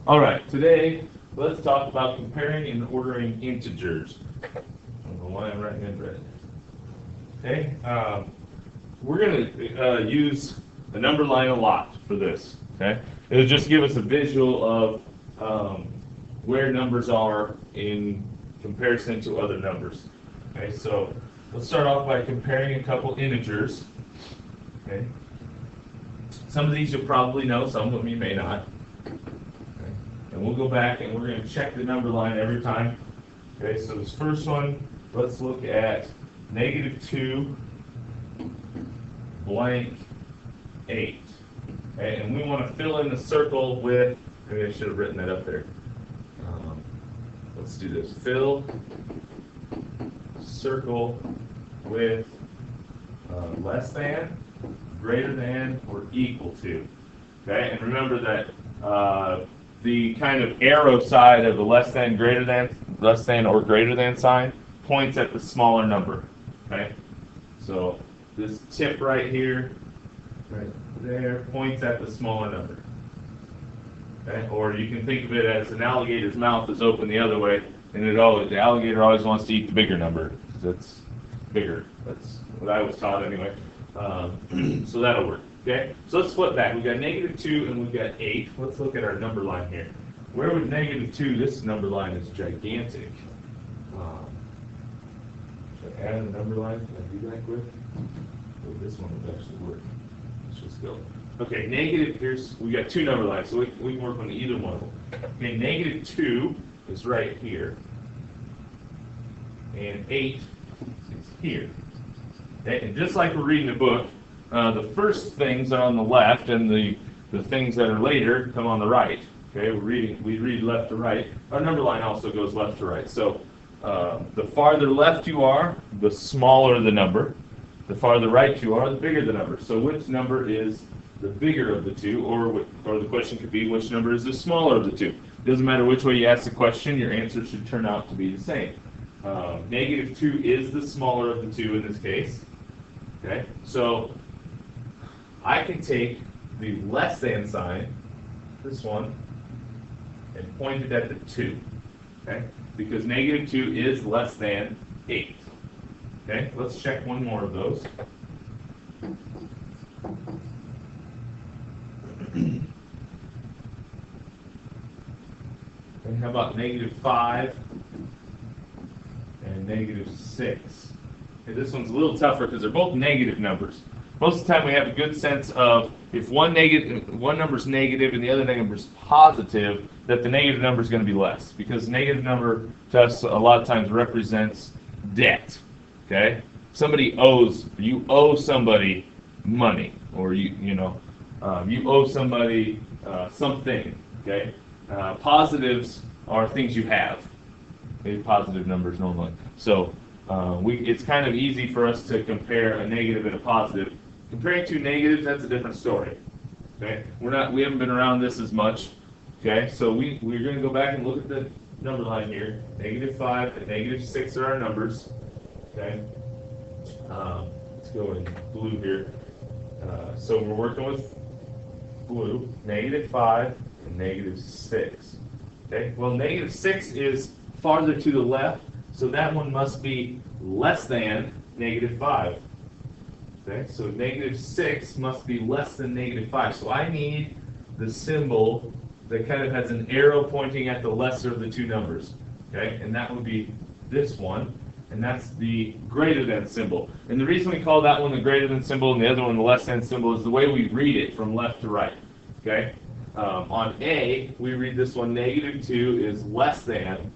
All right, today let's talk about comparing and ordering integers. I don't know why I'm writing in red. Okay, we're going to use the number line a lot for this. Okay, it'll just give us a visual of where numbers are in comparison to other numbers. Okay, so let's start off by comparing a couple integers. Okay, some of these you'll probably know, some of them you may not. Okay. And we'll go back and we're going to check the number line every time. Okay, so this first one, let's look at -2 blank 8. Okay, and we want to fill in the circle with, maybe I should have written that up there. Let's do this. Fill circle with less than, greater than, or equal to. Okay, and remember that the kind of arrow side of the less than, greater than, less than, or greater than sign points at the smaller number. Okay, so this tip right here, right there, points at the smaller number. Okay, or you can think of it as an alligator's mouth is open the other way, and the alligator always wants to eat the bigger number because it's bigger. That's what I was taught anyway. So that'll work. Okay, so let's flip back. We've got -2 and we've got 8. Let's look at our number line here. Where would -2? This number line is gigantic. Should I add a number line? Can I do that quick? Oh, this one would actually work. Let's just go. Okay, we got two number lines, so we can work on either one of them. Okay, -2 is right here, and 8 is here. Okay, and just like we're reading a book, the first things are on the left, and the things that are later come on the right. Okay, we read left to right. Our number line also goes left to right. So the farther left you are, the smaller the number. The farther right you are, the bigger the number. So which number is the bigger of the two, or the question could be which number is the smaller of the two. Doesn't matter which way you ask the question, your answer should turn out to be the same. -2 is the smaller of the two in this case. Okay, so I can take the less than sign, this one, and point it at the 2. Okay, because -2 is less than 8. Okay, let's check one more of those. And how about -5 and -6? Okay, this one's a little tougher because they're both negative numbers. Most of the time we have a good sense of if one number's negative and the other number's positive, that the negative number is going to be less, because negative number to us a lot of times represents debt. Okay, you owe somebody money, or you owe somebody something. Okay, positives are things you have. Maybe positive numbers normally. So it's kind of easy for us to compare a negative and a positive. Comparing two negatives, that's a different story. Okay, we haven't been around this as much. Okay, so we're going to go back and look at the number line here. -5 and -6 are our numbers. Okay, let's go in blue here. So we're working with blue, -5 and -6. Okay, well, -6 is farther to the left, so that one must be less than -5. Okay, so -6 must be less than -5. So I need the symbol that kind of has an arrow pointing at the lesser of the two numbers. Okay, and that would be this one, and that's the greater than symbol. And the reason we call that one the greater than symbol and the other one the less than symbol is the way we read it from left to right. Okay, on A, we read this one, -2 is less than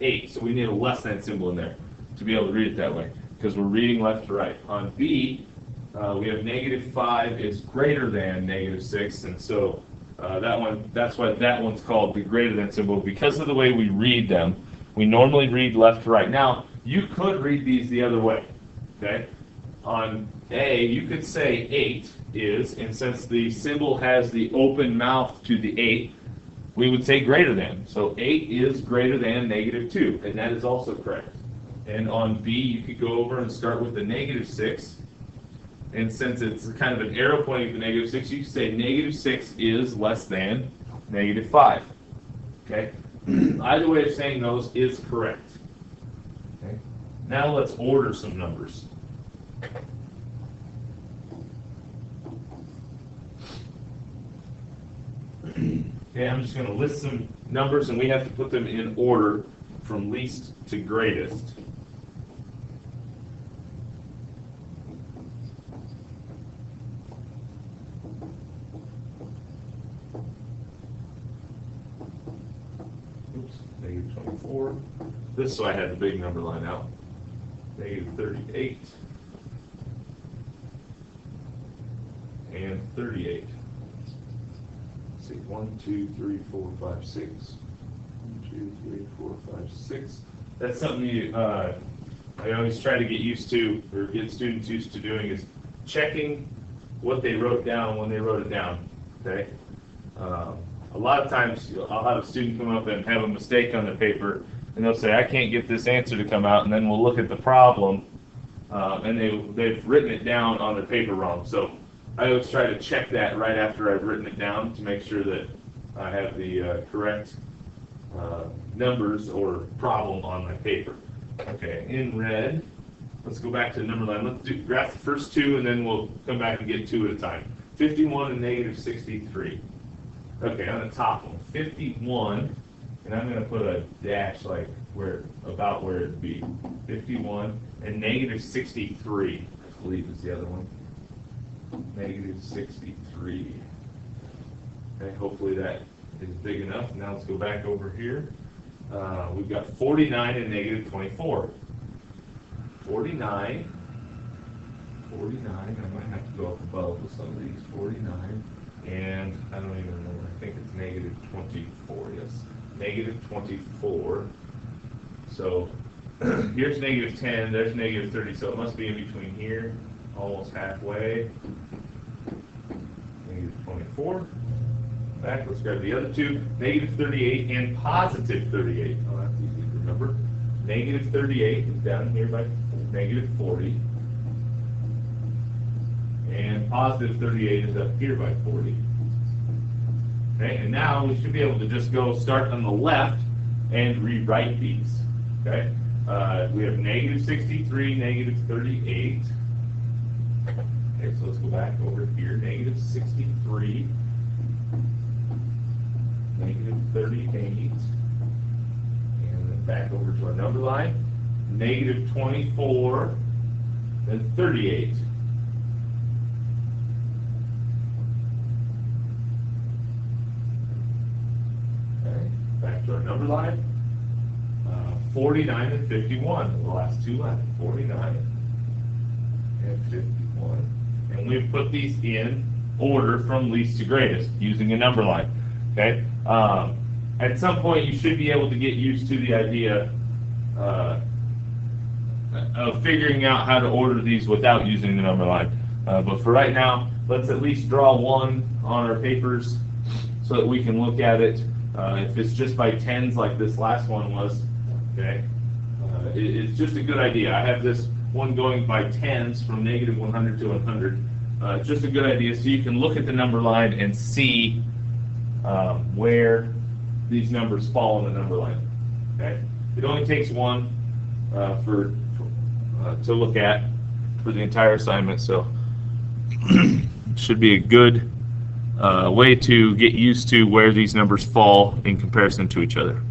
8, so we need a less than symbol in there to be able to read it that way, because we're reading left to right. On B, we have -5 is greater than -6, and so that's why that one's called the greater than symbol, because of the way we read them. We normally read left to right. Now, you could read these the other way. Okay? On A, you could say 8 is, and since the symbol has the open mouth to the 8, we would say greater than. So 8 is greater than -2, and that is also correct. And on B, you could go over and start with the -6. And since it's kind of an arrow pointing to -6, you can say -6 is less than -5. Okay? Either way of saying those is correct. Okay? Now let's order some numbers. Okay, I'm just going to list some numbers, and we have to put them in order from least to greatest. Oops, negative 24. This so I had the big number line out. Negative 38. And 38. Let's see, 1, 2, 3, 4, 5, 6. 1, 2, 3, 4, 5, 6. That's something I always try to get used to, or get students used to doing, is checking what they wrote down when they wrote it down. Okay. A lot of times I'll have a student come up and have a mistake on the paper, and they'll say, I can't get this answer to come out, and then we'll look at the problem, and they've written it down on their paper wrong. So I always try to check that right after I've written it down to make sure that I have the correct numbers or problem on my paper. Okay, in red, let's go back to the number line. Let's graph the first two, and then we'll come back and get two at a time. 51 and negative 63. Okay, on the top one, 51, and I'm going to put a dash like about where it'd be. 51 and negative 63, I believe is the other one. Negative 63. Okay, hopefully that is big enough. Now let's go back over here. We've got 49 and negative 24. 49, I might have to go up above with some of these. 49, and I don't even remember. I think it's negative 24, yes. Negative 24. So here's negative 10, there's negative 30, so it must be in between here, almost halfway. Negative 24. Back, let's grab the other two. Negative 38 and positive 38. Oh, that's easy to remember. Negative 38 is down here by negative 40. And positive 38 is up here by 40. Okay, and now we should be able to just go start on the left and rewrite these. Okay, we have negative 63, negative 38. Okay, so let's go back over here. Negative 63, negative 38, and then back over to our number line. Negative 24, then 38. Okay, back to our number line. 49 and 51, the last two left. 49 and 51. And we've put these in order from least to greatest using a number line. Okay. At some point, you should be able to get used to the idea of figuring out how to order these without using the number line. But for right now, let's at least draw one on our papers so that we can look at it. If it's just by tens like this last one was, okay, it's just a good idea. I have this one going by tens from negative 100 to 100. Just a good idea so you can look at the number line and see where these numbers fall in the number line. Okay, it only takes one to look at for the entire assignment, so it should be a good way to get used to where these numbers fall in comparison to each other.